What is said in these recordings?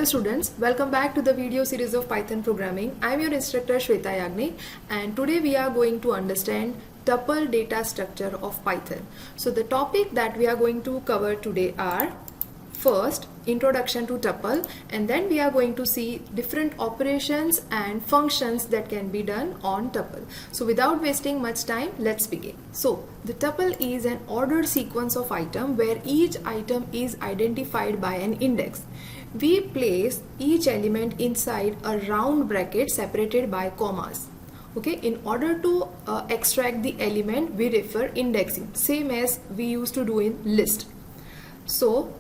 students, welcome back to the video series of Python programming. I am your instructor Shweta Yagnik, and today we are going to understand tuple data structure of Python. So the topic that we are going to cover today are first introduction to tuple, and then we are going to see different operations and functions that can be done on tuple. So without wasting much time, let's begin. So the tuple is an ordered sequence of items where each item is identified by an index. We place each element inside a round bracket separated by commas. Okay, in order to extract the element, we refer indexing, same as we used to do in list. So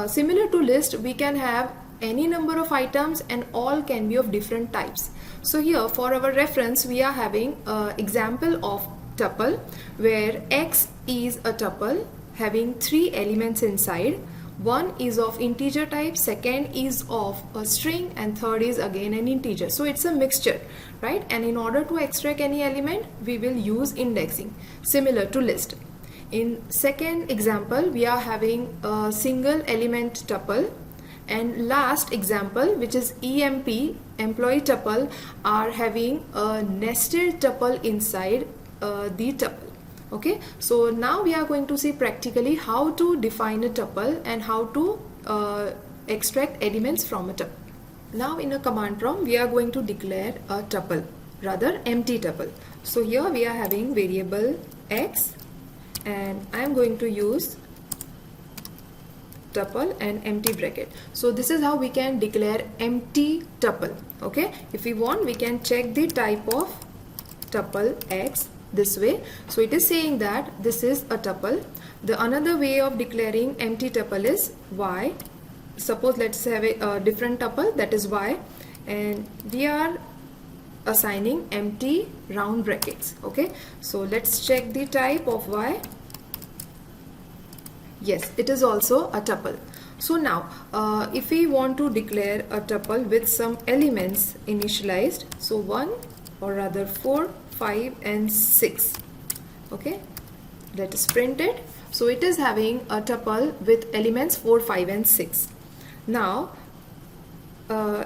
similar to list, we can have any number of items and all can be of different types. So here for our reference, we are having example of tuple where X is a tuple having 3 elements inside. One is of integer type, second is of a string, and third is again an integer. So it's a mixture, right? And in order to extract any element, we will use indexing, similar to list. In second example, we are having a single element tuple, and last example, which is EMP, employee tuple, are having a nested tuple inside the tuple. Okay, so now we are going to see practically how to define a tuple and how to extract elements from a tuple. Now in a command prompt, we are going to declare a tuple, rather empty tuple. So here we are having variable X, and I am going to use tuple and empty bracket. So this is how we can declare empty tuple. Okay, if we want, we can check the type of tuple X this way. So it is saying that this is a tuple. The another way of declaring empty tuple is Y. Suppose let's have a different tuple, that is Y, and we are assigning empty round brackets. Okay, so let's check the type of Y. Yes, it is also a tuple. So now if we want to declare a tuple with some elements initialized, so 1 or rather 4, 5 and 6. Okay, let us print it. So it is having a tuple with elements 4, 5 and 6. Now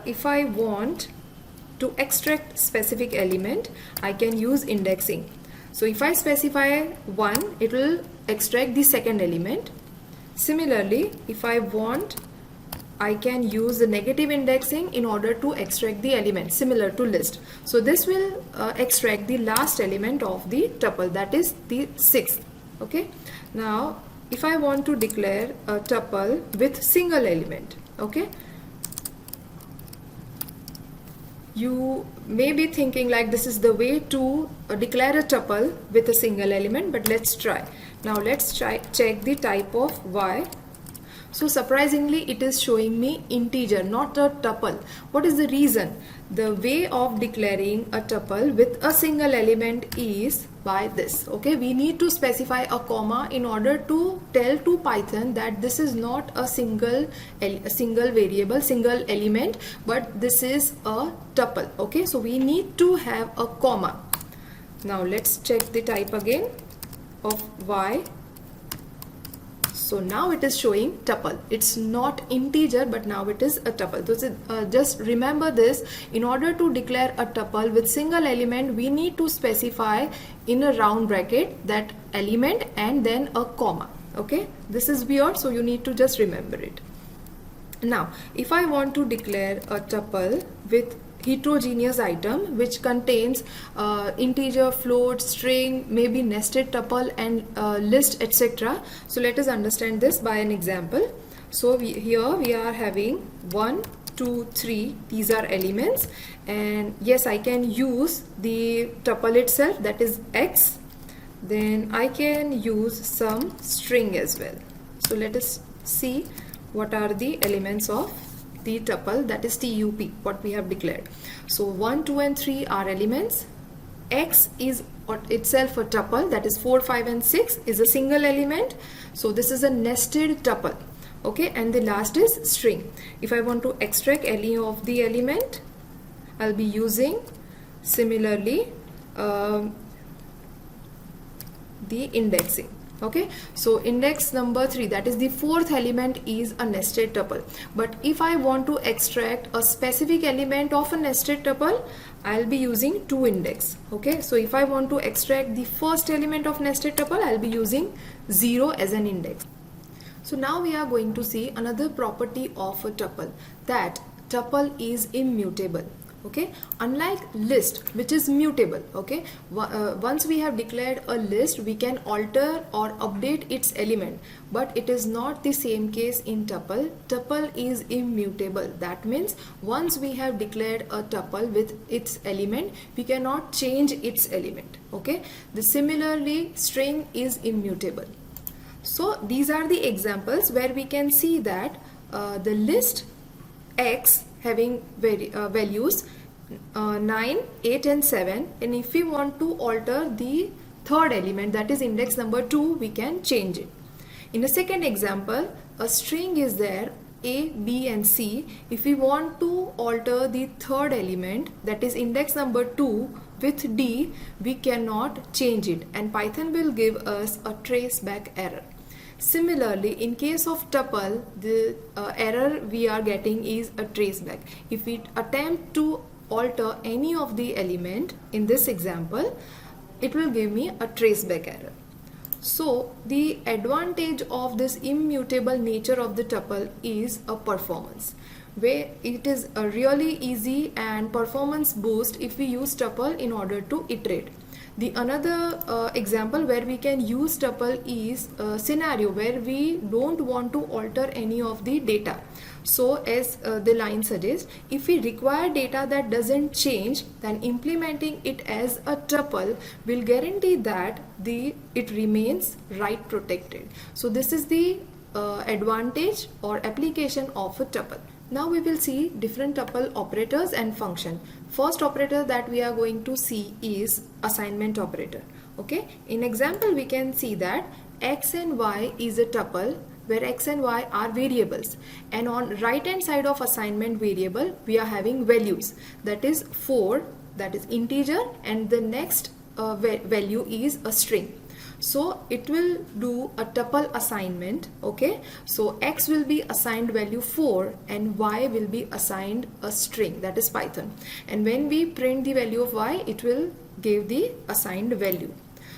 if I want to extract specific element, I can use indexing. So if I specify 1, it will extract the second element. Similarly, if I want, I can use the negative indexing in order to extract the element, similar to list. So this will extract the last element of the tuple, that is the 6th. Okay, now if I want to declare a tuple with single element, okay, you may be thinking like this is the way to declare a tuple with a single element, but let's try. Now let's check the type of Y. So surprisingly, it is showing me integer, not a tuple. What is the reason? The way of declaring a tuple with a single element is by this. Okay, we need to specify a comma in order to tell to Python that this is not a single variable, single element, but this is a tuple. Okay, so we need to have a comma. Now let's check the type again of Y. So now it is showing tuple. It's not integer, but now it is a tuple. So just remember this. In order to declare a tuple with single element, we need to specify in a round bracket that element and then a comma. Okay, this is weird, so you need to just remember it. Now if I want to declare a tuple with heterogeneous item which contains integer, float, string, maybe nested tuple and list, etc. So let us understand this by an example. So here we are having 1, 2, 3, these are elements, and yes, I can use the tuple itself, that is X. Then I can use some string as well. So let us see what are the elements of the tuple, that is TUP, what we have declared. So 1, 2 and 3 are elements. X is itself a tuple, that is 4, 5 and 6 is a single element. So this is a nested tuple. Okay, and the last is string. If I want to extract any of the element, I'll be using similarly the indexing. Okay, so index number 3, that is the fourth element, is a nested tuple. But if I want to extract a specific element of a nested tuple, I'll be using 2 index. Okay, so if I want to extract the first element of nested tuple, I'll be using 0 as an index. So now we are going to see another property of a tuple, that tuple is immutable. Okay, unlike list, which is mutable. Okay, once we have declared a list, we can alter or update its element, but it is not the same case in tuple. Tuple is immutable. That means once we have declared a tuple with its element, we cannot change its element. Okay, similarly string is immutable. So these are the examples where we can see that the list X having values 9, 8 and 7, and if we want to alter the third element, that is index number 2, we can change it. In a second example, a string is there A, B and C. If we want to alter the third element, that is index number 2 with D, we cannot change it, and Python will give us a traceback error. Similarly, in case of tuple, the error we are getting is a traceback. If we attempt to alter any of the element in this example, it will give me a traceback error. So the advantage of this immutable nature of the tuple is a performance, where it is a really easy and performance boost if we use tuple in order to iterate. The another example where we can use tuple is a scenario where we don't want to alter any of the data. So as the line suggests, if we require data that doesn't change, then implementing it as a tuple will guarantee that it remains write protected. So this is the advantage or application of a tuple. Now we will see different tuple operators and function. First operator that we are going to see is assignment operator. Okay, in example we can see that x and y is a tuple where x and y are variables, and on right hand side of assignment variable we are having values, that is 4, that is integer, and the next value is a string. So it will do a tuple assignment. Okay, so x will be assigned value 4 and y will be assigned a string, that is Python, and when we print the value of y, it will give the assigned value.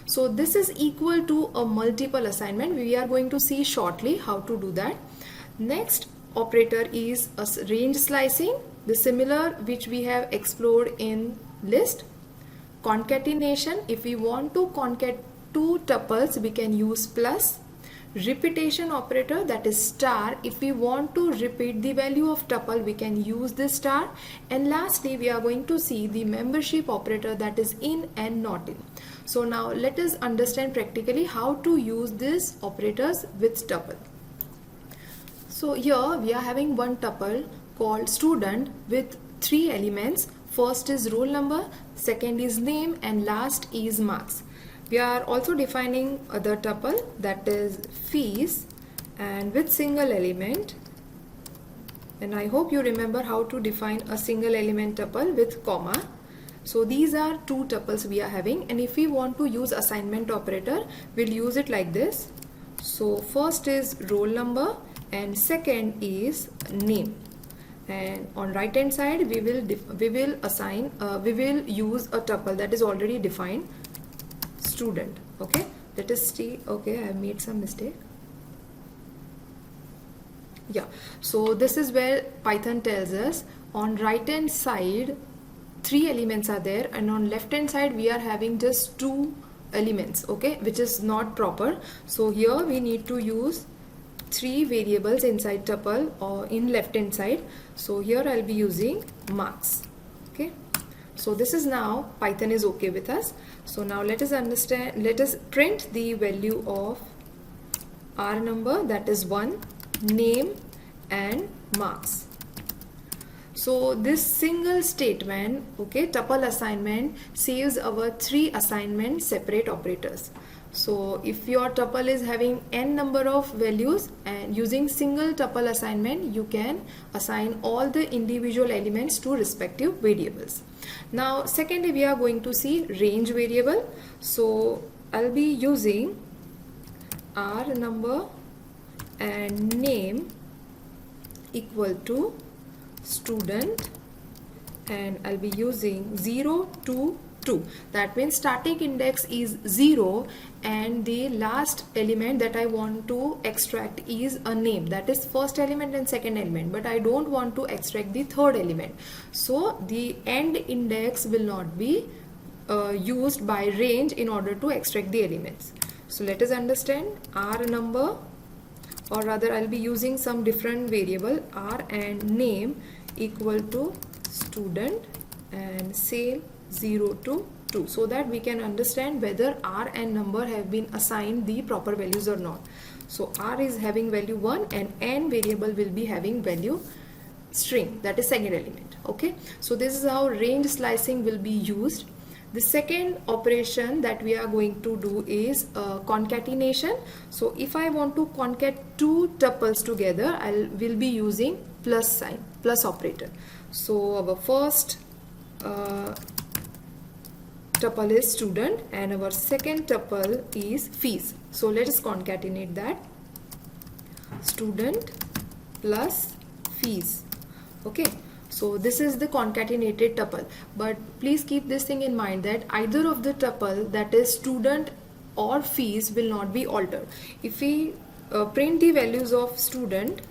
So this is equal to a multiple assignment. We are going to see shortly how to do that. Next operator is a range slicing, the similar which we have explored in list. Concatenation, if we want to concat 2 tuples, we can use plus. Repetition operator, that is star, if we want to repeat the value of tuple, we can use this star. And lastly we are going to see the membership operator, that is in and not in. So now let us understand practically how to use these operators with tuple. So here we are having one tuple called student with 3 elements. First is roll number, second is name, and last is marks. We are also defining other tuple, that is fees, and with single element, and I hope you remember how to define a single element tuple with comma. So these are 2 tuples we are having, and if we want to use assignment operator, we'll use it like this. So first is roll number and second is name, and on right hand side we will use a tuple that is already defined, student. Okay, let us see. Okay, I have made some mistake. Yeah, so this is where Python tells us on right hand side 3 elements are there, and on left hand side we are having just 2 elements, okay, which is not proper. So here we need to use 3 variables inside tuple or in left hand side. So here I'll be using marks. Okay, so this is now Python is okay with us. So now let us print the value of R number, that is 1, name and marks. So this single statement, okay, tuple assignment, saves our 3 assignment separate operators. So if your tuple is having n number of values, and using single tuple assignment you can assign all the individual elements to respective variables. Now secondly we are going to see range variable. So I'll be using r number and name equal to student, and I'll be using 0 to 2. That means starting index is 0 and the last element that I want to extract is a name, that is first element and second element, but I don't want to extract the third element. So the end index will not be used by range in order to extract the elements. So let us understand r number, or rather I'll be using some different variable, r and name equal to student and same 0 to 2, so that we can understand whether r and number have been assigned the proper values or not. So r is having value 1 and n variable will be having value string, that is second element. Okay, so this is how range slicing will be used. The second operation that we are going to do is concatenation. So if I want to concat two tuples together, I will be using plus sign, plus operator. So our first tuple is student and our second tuple is fees. So let us concatenate that. Student plus fees. Okay, so this is the concatenated tuple, but please keep this thing in mind that either of the tuple, that is student or fees, will not be altered. If we print the values of student,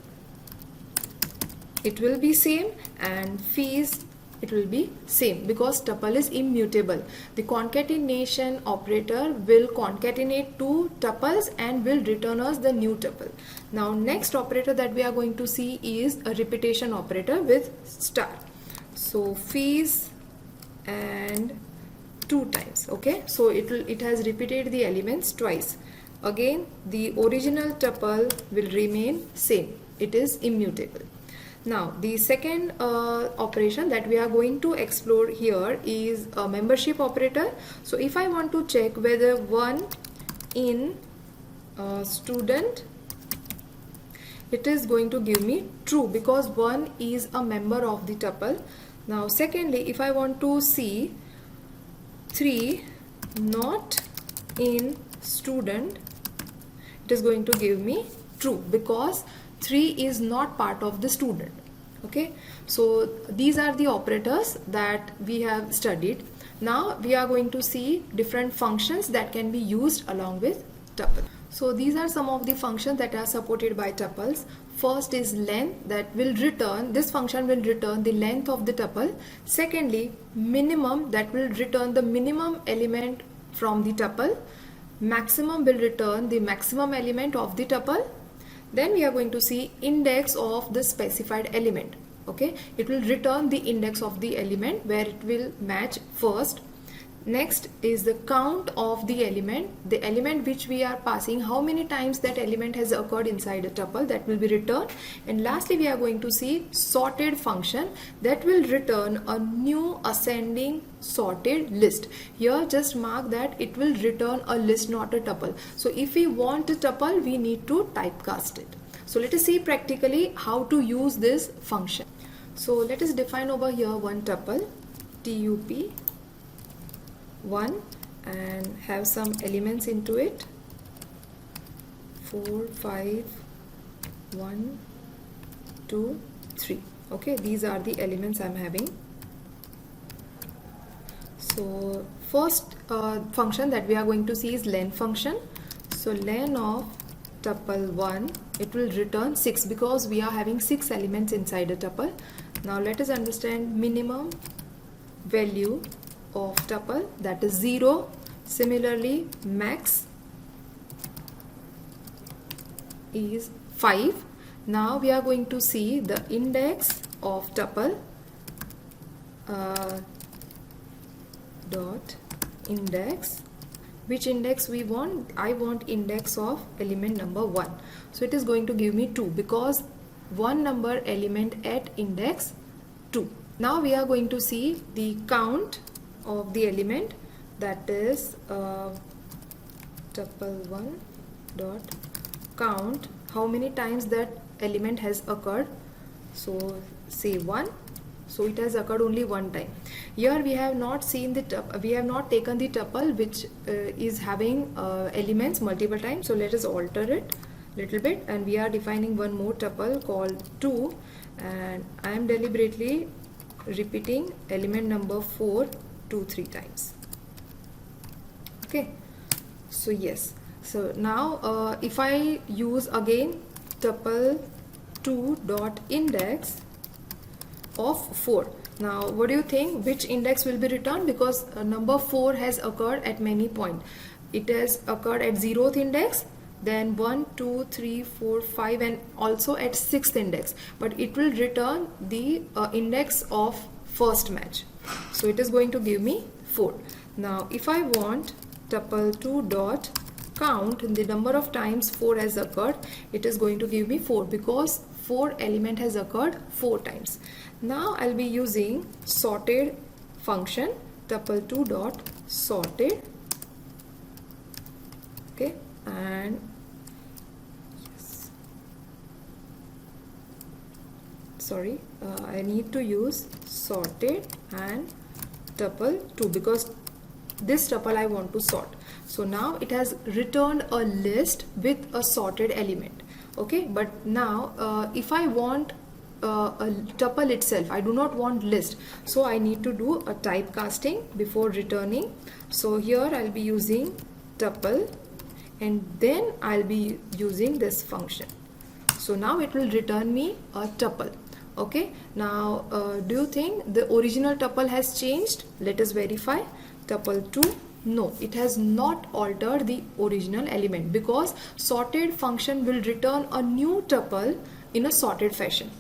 it will be same, and fees, it will be same, because tuple is immutable. The concatenation operator will concatenate two tuples and will return us the new tuple. Now next operator that we are going to see is a repetition operator with star. So fees and 2 times. Okay, so it has repeated the elements twice. Again the original tuple will remain same, it is immutable. Now the second operation that we are going to explore here is a membership operator. So if I want to check whether one in student, it is going to give me true because one is a member of the tuple. Now secondly, if I want to see 3 not in student, it is going to give me true because 3 is not part of the student. Okay, so these are the operators that we have studied. Now we are going to see different functions that can be used along with tuple. So these are some of the functions that are supported by tuples. First is length, that will return, this function will return the length of the tuple. Secondly, minimum, that will return the minimum element from the tuple. Maximum will return the maximum element of the tuple. Then we are going to see index of the specified element. Okay, it will return the index of the element where it will match first. Next is the count of the element which we are passing, how many times that element has occurred inside a tuple, that will be returned. And lastly we are going to see sorted function that will return a new ascending sorted list. Here just mark that it will return a list, not a tuple. So if we want a tuple, we need to typecast it. So let us see practically how to use this function. So let us define over here one tuple, tup 1, and have some elements into it, 4, 5, 1, 2, 3. Okay, these are the elements I'm having. So first function that we are going to see is len function. So len of tuple 1, it will return 6 because we are having 6 elements inside a tuple. Now let us understand minimum value of tuple, that is 0. Similarly max is 5. Now we are going to see the index of tuple dot index. Which index we want? I want index of element number 1. So it is going to give me 2 because one number element at index 2. Now we are going to see the count of the element, that is tuple 1 dot count, how many times that element has occurred. So say 1, so it has occurred only one time. Here we have not seen the we have not taken the tuple which is having elements multiple times. So let us alter it little bit, and we are defining one more tuple called 2, and I am deliberately repeating element number 4 2 3 times. Okay, so yes, so now if I use again tuple 2 dot index of 4, now what do you think, which index will be returned? Because number 4 has occurred at many points. It has occurred at 0th index, then 1 2 3 4 5, and also at 6th index, but it will return the index of first match, so it is going to give me 4. Now if I want tuple 2 dot count the number of times 4 has occurred, it is going to give me 4 because 4 element has occurred 4 times. Now I'll be using sorted function, tuple 2 dot sorted. Okay, and yes, sorry, I need to use sorted and tuple 2 because this tuple I want to sort. So now it has returned a list with a sorted element. Okay, but now if I want a tuple itself, I do not want list, so I need to do a typecasting before returning. So here I'll be using tuple, and then I'll be using this function. So now it will return me a tuple. Okay, now do you think the original tuple has changed? Let us verify. Tuple 2, no, it has not altered the original element because sorted function will return a new tuple in a sorted fashion.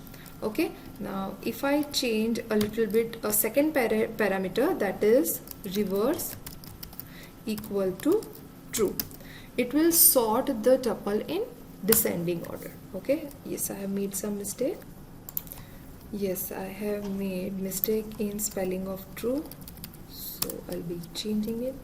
Okay, now if I change a little bit a second parameter, that is reverse equal to true, it will sort the tuple in descending order. Okay, yes, I have made some mistake. Yes, I have made mistake in spelling of true, so I'll be changing it.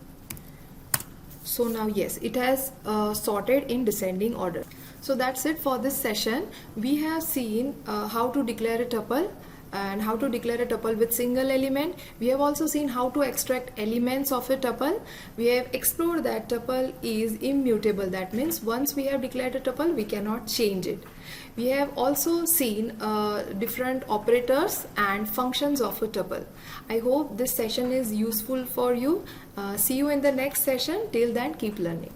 So now yes, it has sorted in descending order. So that's it for this session. We have seen how to declare a tuple and how to declare a tuple with single element. We have also seen how to extract elements of a tuple. We have explored that tuple is immutable. That means once we have declared a tuple, we cannot change it. We have also seen different operators and functions of a tuple. I hope this session is useful for you. See you in the next session. Till then, keep learning.